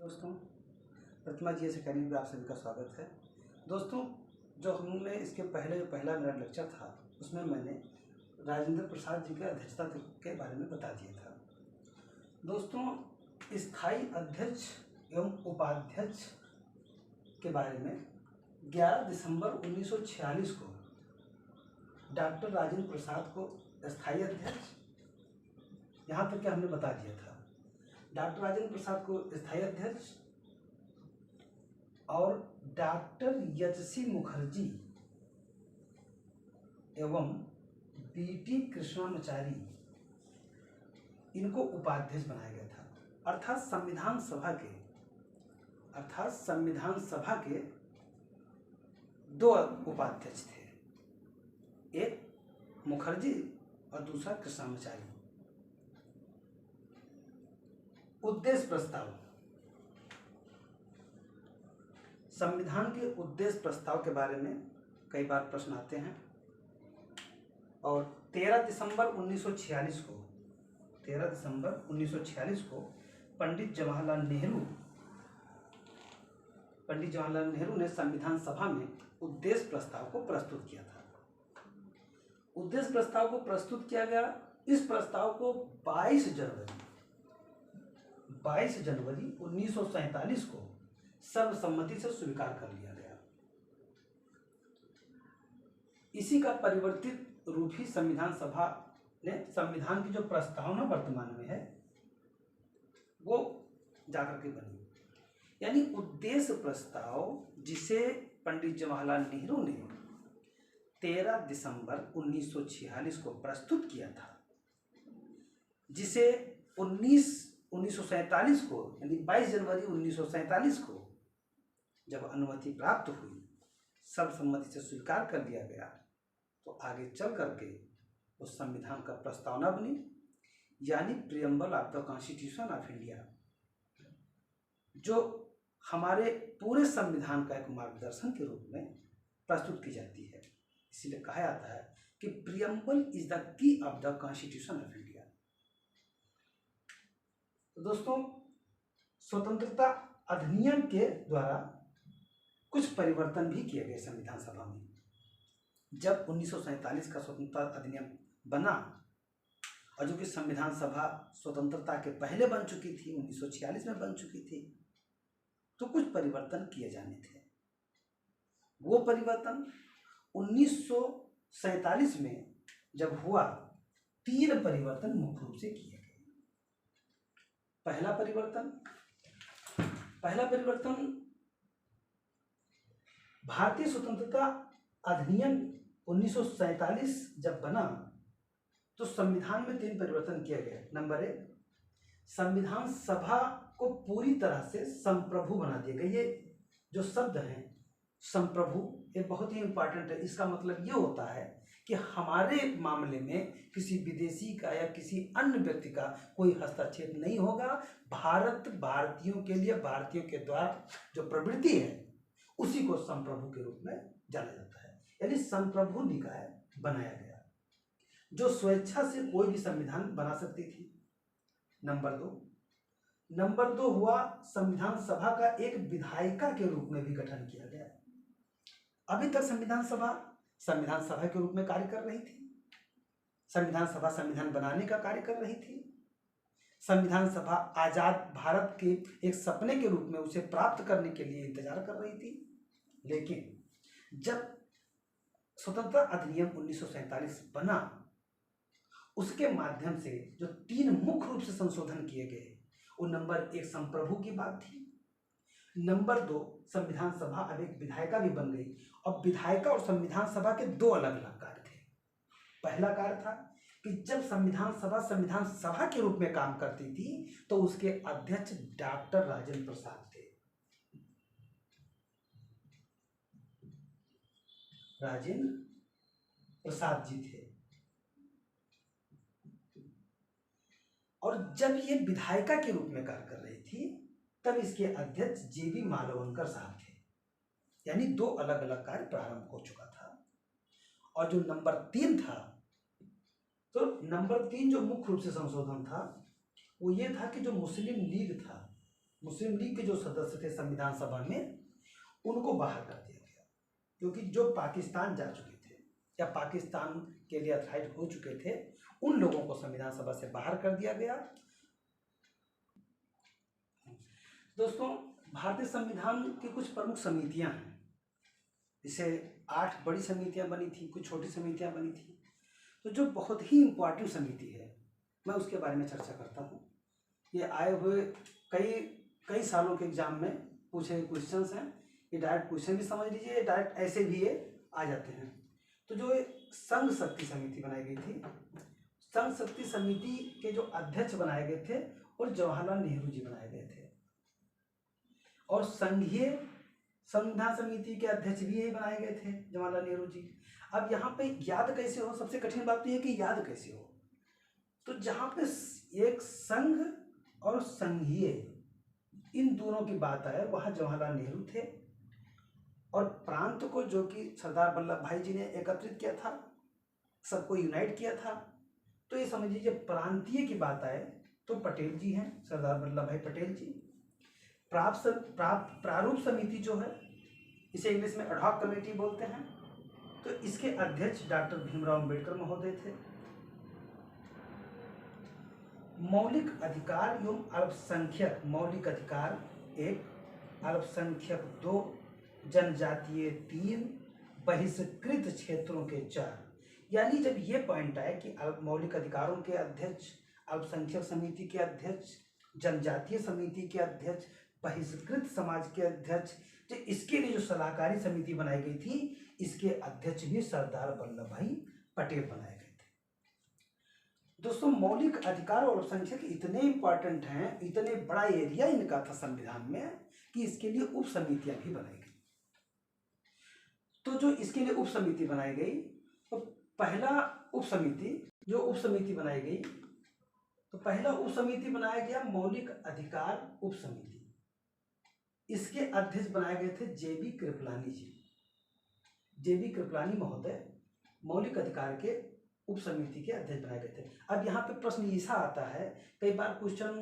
दोस्तों, प्रतिमा जी ऐसे अकेडमी में आप सभी का स्वागत है। दोस्तों, जो हमने इसके पहले जो पहला मेरा लेक्चर था उसमें मैंने राजेंद्र प्रसाद जी के अध्यक्षता के बारे में बता दिया था। दोस्तों, स्थायी अध्यक्ष एवं उपाध्यक्ष के बारे में 11 दिसंबर 1946 को डॉक्टर राजेंद्र प्रसाद को स्थायी अध्यक्ष, यहाँ तक कि हमने बता दिया था, डॉक्टर राजेंद्र प्रसाद को स्थायी अध्यक्ष और डॉक्टर यचसी मुखर्जी एवं बीटी कृष्णामाचारी इनको उपाध्यक्ष बनाया गया था। अर्थात संविधान सभा के दो उपाध्यक्ष थे, एक मुखर्जी और दूसरा कृष्णामाचारी। उद्देश्य प्रस्ताव, संविधान के उद्देश्य प्रस्ताव के बारे में कई बार प्रश्न आते हैं और 13 दिसंबर 1946 को पंडित जवाहरलाल नेहरू ने संविधान सभा में उद्देश्य प्रस्ताव को प्रस्तुत किया था। उद्देश्य प्रस्ताव को प्रस्तुत किया गया। इस प्रस्ताव को 22 जनवरी 1947 को सर्वसम्मति से स्वीकार कर लिया गया। इसी का परिवर्तित रूप ही संविधान सभा ने संविधान की जो प्रस्तावना वर्तमान में है वो जाकर के बनी। यानी उद्देश्य प्रस्ताव जिसे पंडित जवाहरलाल नेहरू ने 13 दिसंबर 1946 को प्रस्तुत किया था, जिसे 1947 को यानी 22 जनवरी 1947 को जब अनुमति प्राप्त हुई, सर्वसम्मति से स्वीकार कर दिया गया, तो आगे चल करके उस संविधान का प्रस्तावना बनी, यानी preamble of the constitution of India, जो हमारे पूरे संविधान का एक मार्गदर्शन के रूप में प्रस्तुत की जाती है। इसीलिए कहा जाता है कि preamble is the key of the constitution of India. तो दोस्तों, स्वतंत्रता अधिनियम के द्वारा कुछ परिवर्तन भी किए गए संविधान सभा में। जब 1947 का स्वतंत्रता अधिनियम बना और जो कि संविधान सभा स्वतंत्रता के पहले बन चुकी थी, 1946 में बन चुकी थी, तो कुछ परिवर्तन किए जाने थे। वो परिवर्तन 1947 में जब हुआ, 3 परिवर्तन मुख्य रूप से किए गए। पहला परिवर्तन भारतीय स्वतंत्रता अधिनियम 1947 जब बना तो संविधान में 3 परिवर्तन किए गए। नंबर 1, संविधान सभा को पूरी तरह से संप्रभु बना दिया गया। ये जो शब्द है संप्रभु, ये बहुत ही इंपॉर्टेंट है। इसका मतलब ये होता है कि हमारे मामले में किसी विदेशी का या किसी अन्य व्यक्ति का कोई हस्तक्षेप नहीं होगा। भारतीयों के लिए, भारतीयों के द्वारा जो प्रवृत्ति है उसी को संप्रभु के रूप में जाना जाता है। यानी संप्रभु निकाय बनाया गया, जो स्वेच्छा से कोई भी संविधान बना सकती थी। नंबर 2 हुआ संविधान सभा का एक विधायिका के रूप में भी गठन किया गया। अभी तक संविधान सभा के रूप में कार्य कर रही थी। संविधान सभा संविधान बनाने का कार्य कर रही थी। संविधान सभा आजाद भारत के एक सपने के रूप में उसे प्राप्त करने के लिए इंतजार कर रही थी। लेकिन जब स्वतंत्रता अधिनियम 1947 बना, उसके माध्यम से जो 3 मुख्य रूप से संशोधन किए गए, वो नंबर 1 संप्रभु की बात थी। नंबर 2, संविधान सभा अब एक विधायिका भी बन गई। अब विधायिका और संविधान सभा के 2 अलग अलग कार्य थे। पहला कार्य था कि जब संविधान सभा के रूप में काम करती थी तो उसके अध्यक्ष डॉक्टर राजेंद्र प्रसाद थे। राजेंद्र प्रसाद जी थे। और जब ये विधायिका के रूप में कार्य कर रही थी, तब इसके अध्यक्ष JB मालवणकर साहब थे। यानी 2 अलग अलग कार्य प्रारंभ हो चुका था। और जो नंबर 3 था, तो नंबर 3 जो मुख्य रूप से संशोधन था वो ये था कि जो मुस्लिम लीग था मुस्लिम लीग के जो सदस्य थे संविधान सभा में, उनको बाहर कर दिया गया, क्योंकि जो पाकिस्तान जा चुके थे या पाकिस्तान के लिए अथराइज हो चुके थे, उन लोगों को संविधान सभा से बाहर कर दिया गया। दोस्तों, भारतीय संविधान की कुछ प्रमुख समितियां हैं, जैसे 8 बड़ी समितियां बनी थी, कुछ छोटी समितियां बनी थी। तो जो बहुत ही इम्पोर्टेंट समिति है, मैं उसके बारे में चर्चा करता हूँ। ये आए हुए कई सालों के एग्जाम में पूछे गए क्वेश्चंस हैं। ये डायरेक्ट क्वेश्चन भी समझ लीजिए, डायरेक्ट ऐसे भी ये आ जाते हैं। तो जो संघ शक्ति समिति बनाई गई थी, संघ शक्ति समिति के जो अध्यक्ष बनाए गए थे और जवाहरलाल नेहरू जी बनाए गए थे, और संघीय संविधान समिति के अध्यक्ष भी यही बनाए गए थे, जवाहरलाल नेहरू जी। अब यहाँ पे याद कैसे हो, सबसे कठिन बात तो ये कि याद कैसे हो। तो जहाँ पे एक संघ और संघीय इन दोनों की बात आए, वहाँ जवाहरलाल नेहरू थे, और प्रांत को जो कि सरदार वल्लभ भाई जी ने एकत्रित किया था, सबको यूनाइट किया था। तो ये समझ लीजिए प्रांतीय की बात आए तो पटेल जी हैं, सरदार वल्लभ भाई पटेल जी। प्रारूप समिति जो है, इसे इंग्लिश में एडहॉक कमेटी बोलते हैं, तो इसके अध्यक्ष डॉक्टर भीमराव अंबेडकर महोदय थे। मौलिक अधिकार एवं अल्पसंख्यक, मौलिक अधिकार 1, अल्पसंख्यक 2, जनजातीय 3, बहिष्कृत क्षेत्रों के 4। यानी जब ये पॉइंट आए कि मौलिक अधिकारों के अध्यक्ष, अल्पसंख्यक समिति के अध्यक्ष, जनजातीय समिति के अध्यक्ष, बहिष्कृत समाज के अध्यक्ष, तो इसके लिए जो सलाहकारी समिति बनाई गई थी, इसके अध्यक्ष भी सरदार वल्लभ भाई पटेल बनाए गए थे। दोस्तों, मौलिक अधिकार और अल्पसंख्यक इतने इंपॉर्टेंट हैं, इतने बड़ा एरिया इनका था संविधान में, कि इसके लिए उप समितियां भी बनाई गई। तो जो इसके लिए उप समिति बनाई गई, तो पहला उप समिति बनाई गई, तो पहला उप समिति बनाया गया मौलिक अधिकार उप समिति। इसके अध्यक्ष बनाए गए थे जेबी कृपलानी जी। जेबी कृपलानी महोदय मौलिक अधिकार के उप समिति के अध्यक्ष बनाए गए थे। अब यहाँ पे प्रश्न ऐसा आता है, कई बार क्वेश्चन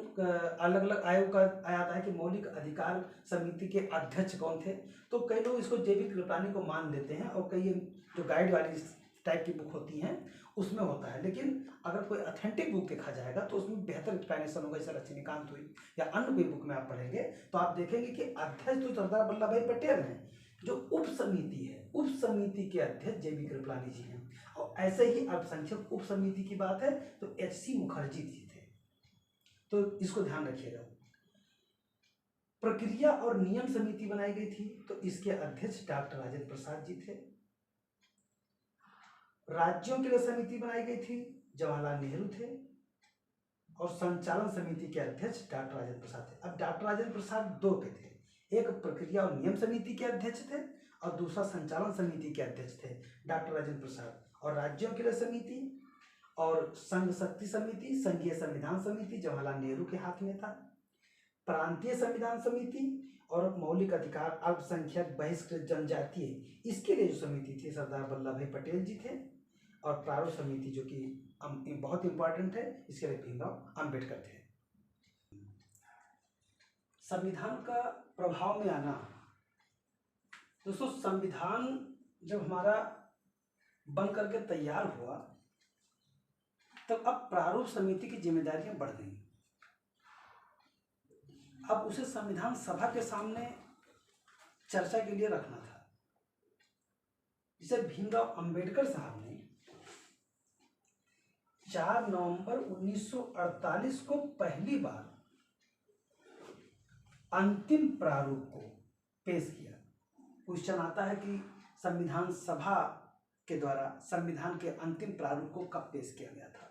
अलग अलग आयोग का आता है कि मौलिक अधिकार समिति के अध्यक्ष कौन थे। तो कई लोग इसको जेबी कृपलानी को मान लेते हैं, और कई जो गाइड वाली टाइप की बुक होती हैं उसमें होता है। लेकिन अगर कोई ऑथेंटिक बुक देखा जाएगा तो उसमें बेहतर एक्सप्लेनेशन होगा। जैसे लक्ष्मीकांत हुई या अन्य कोई बुक में आप पढ़ेंगे तो आप देखेंगे कि अध्यक्ष तो सरदार वल्लभ भाई पटेल हैं, जो उप समिति है, उप समिति के अध्यक्ष जेबी कृपलानी जी हैं। और ऐसे ही अल्पसंख्यक उप समिति की बात है तो एच.सी. मुखर्जी जी थे। तो इसको ध्यान रखिएगा। प्रक्रिया और नियम समिति बनाई गई थी, तो इसके अध्यक्ष डॉक्टर राजेंद्र प्रसाद जी थे। राज्यों के लिए समिति बनाई गई थी, जवाहरलाल नेहरू थे, और संचालन समिति के अध्यक्ष डॉक्टर राजेंद्र प्रसाद थे। अब डॉक्टर राजेंद्र प्रसाद दो के थे, एक प्रक्रिया और नियम समिति के अध्यक्ष थे और दूसरा संचालन समिति के अध्यक्ष थे डॉक्टर राजेंद्र प्रसाद। और राज्यों के लिए समिति और संघ शक्ति समिति, संघीय संविधान समिति जवाहरलाल नेहरू के हाथ में था। प्रांतीय संविधान समिति और मौलिक अधिकार अल्पसंख्यक बहिष्कृत जनजातीय, इसके लिए जो समिति थी सरदार वल्लभ भाई पटेल जी थे। और प्रारूप समिति जो कि बहुत इंपॉर्टेंट है, इसके लिए भीमराव अंबेडकर थे। संविधान का प्रभाव में आना। दोस्तों, संविधान जब हमारा बन करके तैयार हुआ तब अब प्रारूप समिति की जिम्मेदारियां बढ़ गई। अब उसे संविधान सभा के सामने चर्चा के लिए रखना था। जिसे भीमराव अंबेडकर साहब ने 4 नवंबर 1948 को पहली बार अंतिम प्रारूप को पेश किया। क्वेश्चन आता है कि संविधान सभा के द्वारा संविधान के अंतिम प्रारूप को कब पेश किया गया था।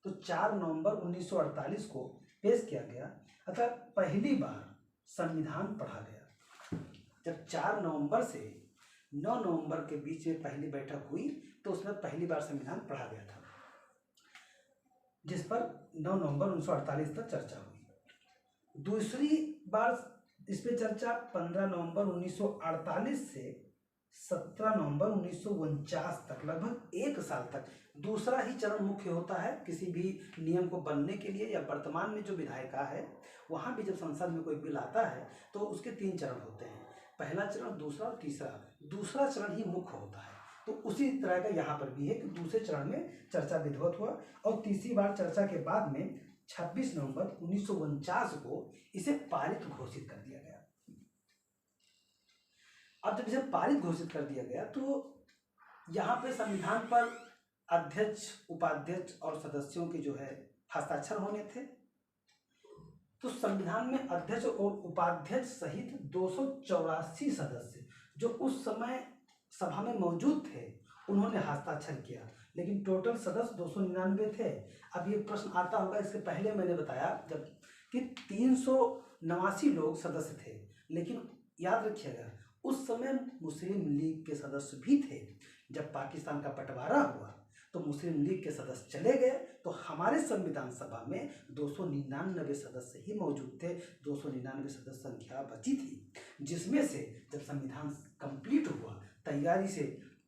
तो 4 नवंबर 1948 को पेश किया गया, अतः पहली बार संविधान पढ़ा गया। जब 4 नवंबर से 9 नवंबर के बीच में पहली बैठक हुई तो उसमें पहली बार संविधान पढ़ा गया था, जिस पर 9 नवंबर 1948 तक चर्चा हुई। दूसरी बार इस पे चर्चा 15 नवंबर 1948 से 17 नवंबर 1949 तक, लगभग 1 साल तक। दूसरा ही चरण मुख्य होता है किसी भी नियम को बनने के लिए, या वर्तमान में जो विधायिका है वहाँ भी जब संसद में कोई बिल आता है तो उसके 3 चरण होते हैं, पहला चरण, दूसरा और तीसरा। दूसरा चरण ही मुख्य होता है। तो उसी तरह का यहाँ पर भी है कि दूसरे चरण में चर्चा विधिवत हुआ और तीसरी बार चर्चा के बाद में 26 नवंबर 1949 को इसे पारित घोषित कर दिया गया। अब जब इसे पारित घोषित कर दिया गया तो यहाँ पे संविधान पर अध्यक्ष, उपाध्यक्ष और सदस्यों के जो है हस्ताक्षर होने थे। तो संविधान में अध्यक्ष और उपाध्यक्ष सहित 284 सदस्य जो उस समय सभा में मौजूद थे उन्होंने हस्ताक्षर किया, लेकिन टोटल सदस्य 299 थे। अब ये प्रश्न आता होगा, इसके पहले मैंने बताया जब कि 389 लोग सदस्य थे, लेकिन याद रखिएगा उस समय मुस्लिम लीग के सदस्य भी थे। जब पाकिस्तान का बंटवारा हुआ तो मुस्लिम लीग के सदस्य चले गए, तो हमारे संविधान सभा में 299 सदस्य ही मौजूद थे। 299 सदस्य संख्या बची थी, जिसमें से जब संविधान कंप्लीट हुआ तैयारी से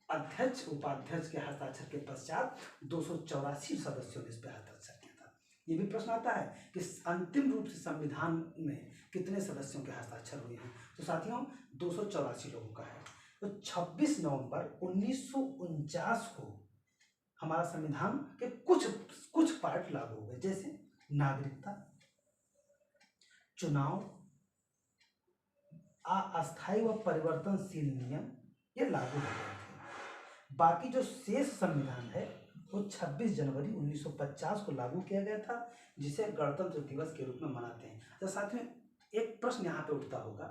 अध्यक्ष, उपाध्यक्ष के हस्ताक्षर के पश्चात 284 सदस्यों ने इस पर हस्ताक्षर किया था। ये भी प्रश्न आता है कि अंतिम रूप से संविधान में कितने सदस्यों के हस्ताक्षर हुए हैं। तो साथियों 284 लोगों का है। तो 26 नवंबर 1949 को हमारा संविधान के कुछ पार्ट लागू हो गए, जैसे नागरिकता, चुनाव, अस्थायी व परिवर्तनशील नियम, ये लागू हो गए थे। बाकी जो शेष संविधान है वो 26 जनवरी 1950 को लागू किया गया था, जिसे गणतंत्र दिवस के रूप में मनाते हैं। तो साथ में एक प्रश्न यहाँ पे उठता होगा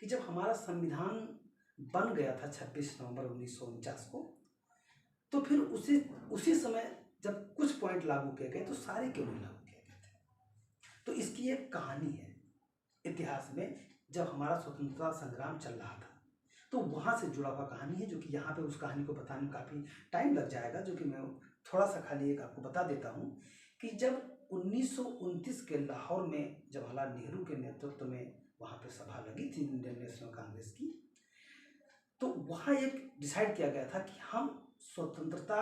कि जब हमारा संविधान बन गया था 26 नवंबर 1949 को, तो फिर उसी समय जब कुछ पॉइंट लागू किए गए तो सारे क्यों नहीं लागू किए गए थे। तो इसकी एक कहानी है इतिहास में। जब हमारा स्वतंत्रता संग्राम चल रहा था तो वहाँ से जुड़ा हुआ कहानी है, जो कि यहाँ पे उस कहानी को बताने में काफ़ी टाइम लग जाएगा, जो कि मैं थोड़ा सा खाली एक आपको बता देता हूँ कि जब 1929 के लाहौर में जवाहरलाल नेहरू के नेतृत्व में वहाँ पे सभा लगी थी इंडियन नेशनल कांग्रेस की, तो वहाँ एक डिसाइड किया गया था कि हम स्वतंत्रता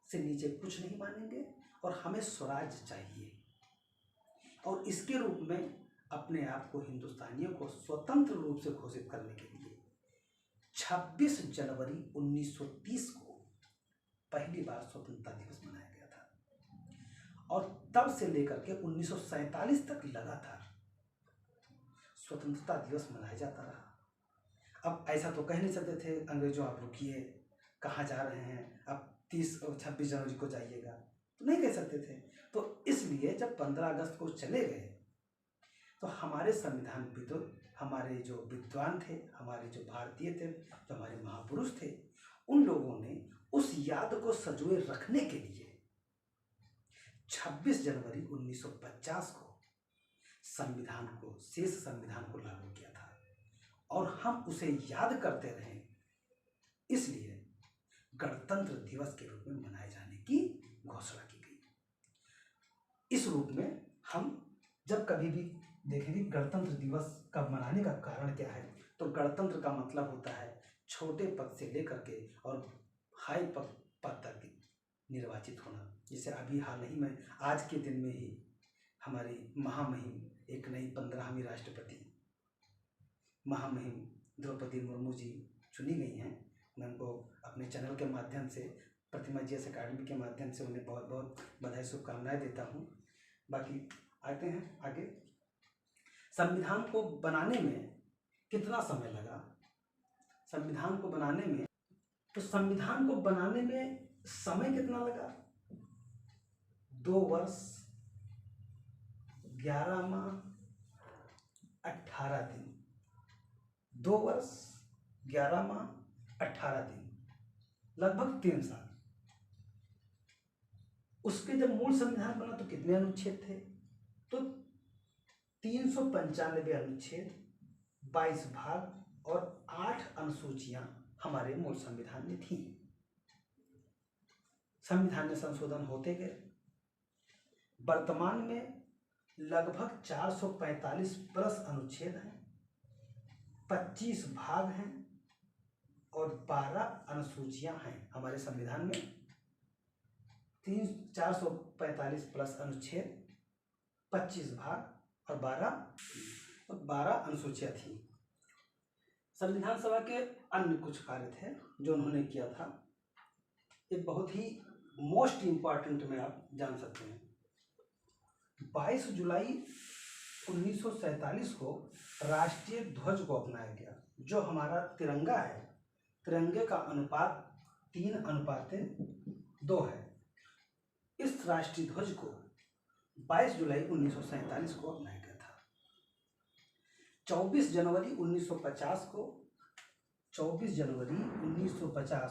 से नीचे कुछ नहीं मानेंगे और हमें स्वराज्य चाहिए, और इसके रूप में अपने आप को, हिंदुस्तानियों को स्वतंत्र रूप से घोषित करने के लिए 26 जनवरी 1930 को पहली बार स्वतंत्रता दिवस मनाया गया था। और तब से लेकर के 1947 तक लगातार स्वतंत्रता दिवस मनाया जाता रहा। अब ऐसा तो कह नहीं सकते थे अंग्रेजों आप रुकिए, कहाँ जा रहे हैं, अब 26 जनवरी को जाइएगा, तो नहीं कह सकते थे। तो इसलिए जब 15 अगस्त को चले गए तो हमारे संविधान विदों, हमारे जो विद्वान थे, हमारे जो भारतीय थे, जो हमारे महापुरुष थे, उन लोगों ने उस याद को संजोए रखने के लिए 26 जनवरी 1950 को संविधान को, शेष संविधान को लागू किया था, और हम उसे याद करते रहे, इसलिए गणतंत्र दिवस के रूप में मनाए जाने की घोषणा की गई। इस रूप में हम जब कभी भी देखेंगे गणतंत्र दिवस का मनाने का कारण क्या है, तो गणतंत्र का मतलब होता है छोटे पद से लेकर के और हाई पद तक निर्वाचित होना। जैसे अभी हाल ही में आज के दिन में ही हमारी महामहिम, एक नई 15वीं राष्ट्रपति महामहिम द्रौपदी मुर्मू जी चुनी गई हैं। मैं उनको अपने चैनल के माध्यम से, प्रतिमा जीएस अकेडमी के माध्यम से उन्हें बहुत बहुत बधाई, शुभकामनाएं देता हूँ। बाकी आते हैं आगे। संविधान को बनाने में कितना समय लगा? संविधान को बनाने में, तो संविधान को बनाने में समय कितना लगा? 2 वर्ष 11 माह 18 दिन। 2 वर्ष 11 माह 18 दिन, लगभग 3 साल। उसके जब मूल संविधान बना तो कितने अनुच्छेद थे? तो 395 अनुच्छेद, 22 भाग और 8 अनुसूचियां हमारे मूल संविधान में थी। संविधान में संशोधन होते गए। वर्तमान में लगभग 445 प्लस अनुच्छेद हैं, 25 भाग हैं और 12 अनुसूचियां हैं हमारे संविधान में। 445 प्लस अनुच्छेद, 25 भाग और 12 अनुसूचियाँ थी। संविधान सभा के अन्य कुछ कार्य थे जो उन्होंने किया था, एक बहुत ही मोस्ट इम्पॉर्टेंट में आप जान सकते हैं। 22 जुलाई 1947 को राष्ट्रीय ध्वज को अपनाया गया। जो हमारा तिरंगा है, तिरंगे का अनुपात 3:2 है। इस राष्ट्रीय ध्वज को 22 जुलाई 1947 को अपनाया गया था। 24 जनवरी 1950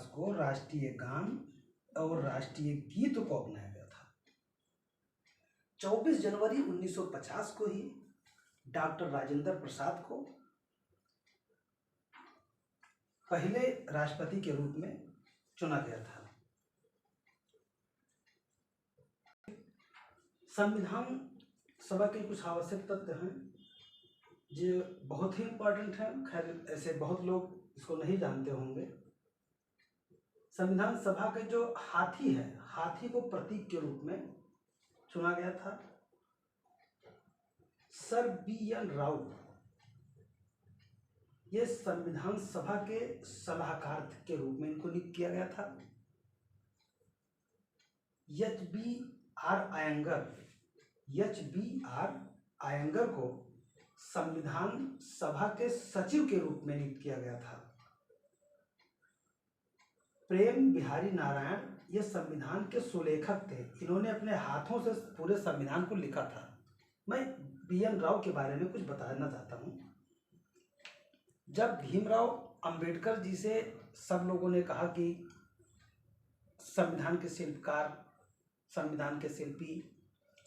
को राष्ट्रीय गान और राष्ट्रीय गीत को अपनाया गया था। 24 जनवरी 1950 को ही डॉक्टर राजेंद्र प्रसाद को पहले राष्ट्रपति के रूप में चुना गया था। संविधान सभा के कुछ आवश्यक तथ्य हैं जो बहुत ही इम्पोर्टेंट हैं। खैर ऐसे बहुत लोग इसको नहीं जानते होंगे। संविधान सभा के जो हाथी है, हाथी को प्रतीक के रूप में चुना गया था। Sir B.N. राव ये संविधान सभा के सलाहकार के रूप में इनको नियुक्त किया गया था। H.B.R. अयंगर को संविधान सभा के सचिव के रूप में नियुक्त किया गया था। प्रेम बिहारी नारायण ये संविधान के सुलेखक थे। इन्होंने अपने हाथों से पूरे संविधान को लिखा था। मैं B.N. राव के बारे में कुछ बताना चाहता हूँ। जब भीमराव अंबेडकर जी से सब लोगों ने कहा कि संविधान के शिल्पकार, संविधान के शिल्पी,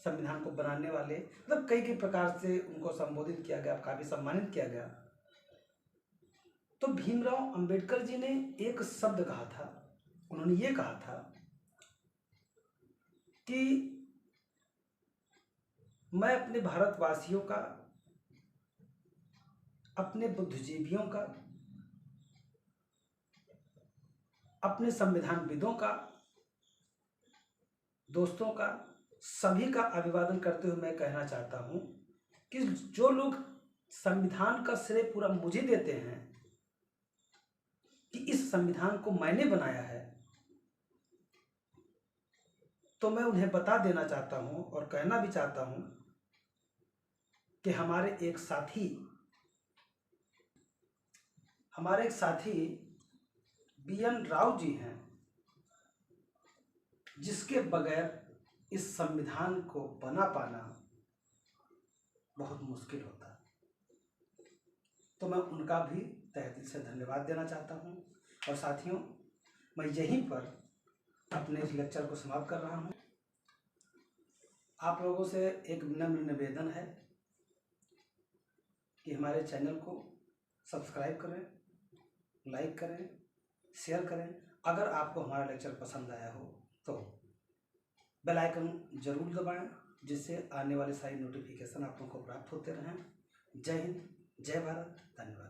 संविधान को बनाने वाले, मतलब कई प्रकार से उनको संबोधित किया गया, काफी सम्मानित किया गया, तो भीमराव अंबेडकर जी ने एक शब्द कहा था। उन्होंने ये कहा था कि मैं अपने भारतवासियों का, अपने बुद्धिजीवियों का, अपने संविधानविदों का, दोस्तों का, सभी का अभिवादन करते हुए मैं कहना चाहता हूं कि जो लोग संविधान का श्रेय पूरा मुझे देते हैं कि इस संविधान को मैंने बनाया है, तो मैं उन्हें बता देना चाहता हूं और कहना भी चाहता हूं कि हमारे एक साथी B.N. राव जी हैं, जिसके बगैर इस संविधान को बना पाना बहुत मुश्किल होता। तो मैं उनका भी तहे दिल से धन्यवाद देना चाहता हूं। और साथियों, मैं यहीं पर अपने इस लेक्चर को समाप्त कर रहा हूं। आप लोगों से एक विनम्र निवेदन है कि हमारे चैनल को सब्सक्राइब करें, लाइक करें, शेयर करें। अगर आपको हमारा लेक्चर पसंद आया हो तो बेल आइकन जरूर दबाएं, जिससे आने वाले सारी नोटिफिकेशन आप लोगों को प्राप्त होते रहें। जय हिंद, जय भारत, धन्यवाद।